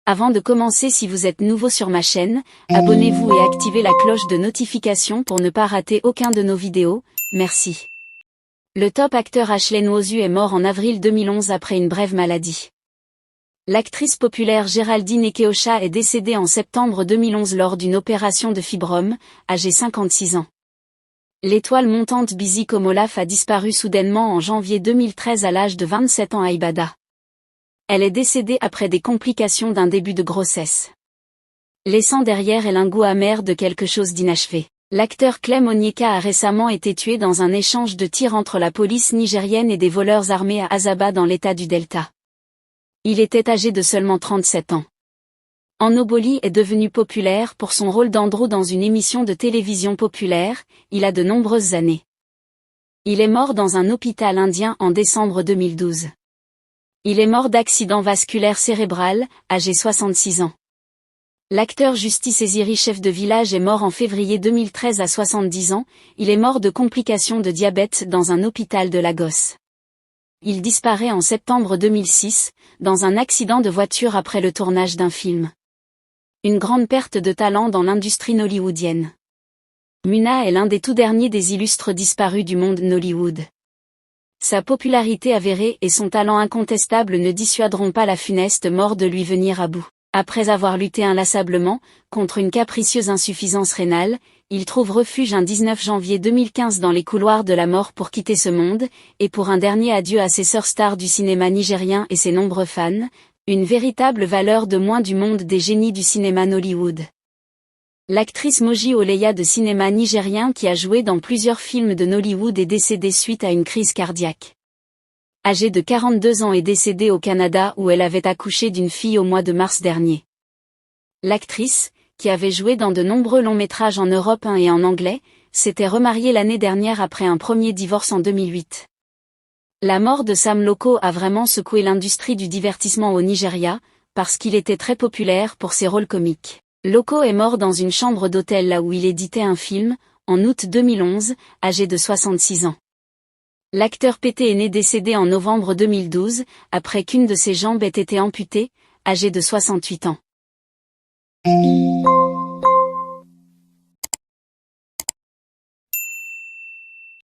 Avant de commencer, si vous êtes nouveau sur ma chaîne, abonnez-vous et activez la cloche de notification pour ne pas rater aucun de nos vidéos, merci. Le top acteur Ashley Nwosu est mort en avril 2011 après une brève maladie. L'actrice populaire Géraldine Ekeocha est décédée en septembre 2011 lors d'une opération de fibrome, âgée 56 ans. L'étoile montante Busy Komolaf a disparu soudainement en janvier 2013 à l'âge de 27 ans à Ibadan. Elle est décédée après des complications d'un début de grossesse, laissant derrière elle un goût amer de quelque chose d'inachevé. L'acteur Clem Onyeka a récemment été tué dans un échange de tirs entre la police nigérienne et des voleurs armés à Asaba dans l'état du Delta. Il était âgé de seulement 37 ans. Onoboli est devenu populaire pour son rôle d'Andrew dans une émission de télévision populaire, il a de nombreuses années. Il est mort dans un hôpital indien en décembre 2012. Il est mort d'accident vasculaire cérébral, âgé 66 ans. L'acteur Justice Eziri, chef de village, est mort en février 2013 à 70 ans, il est mort de complications de diabète dans un hôpital de Lagos. Il disparaît en septembre 2006, dans un accident de voiture après le tournage d'un film. Une grande perte de talent dans l'industrie nollywoodienne. Muna est l'un des tout derniers des illustres disparus du monde Nollywood. Sa popularité avérée et son talent incontestable ne dissuaderont pas la funeste mort de lui venir à bout. Après avoir lutté inlassablement contre une capricieuse insuffisance rénale, il trouve refuge un 19 janvier 2015 dans les couloirs de la mort pour quitter ce monde, et pour un dernier adieu à ses sœurs stars du cinéma nigérien et ses nombreux fans, une véritable valeur de moins du monde des génies du cinéma Nollywood. L'actrice Moji Oleya de cinéma nigérien qui a joué dans plusieurs films de Nollywood est décédée suite à une crise cardiaque. Âgée de 42 ans et décédée au Canada où elle avait accouché d'une fille au mois de mars dernier. L'actrice, qui avait joué dans de nombreux longs métrages en Europe et en anglais, s'était remariée l'année dernière après un premier divorce en 2008. La mort de Sam Loco a vraiment secoué l'industrie du divertissement au Nigeria, parce qu'il était très populaire pour ses rôles comiques. Loco est mort dans une chambre d'hôtel là où il éditait un film, en août 2011, âgé de 66 ans. L'acteur Pété est décédé en novembre 2012, après qu'une de ses jambes ait été amputée, âgé de 68 ans.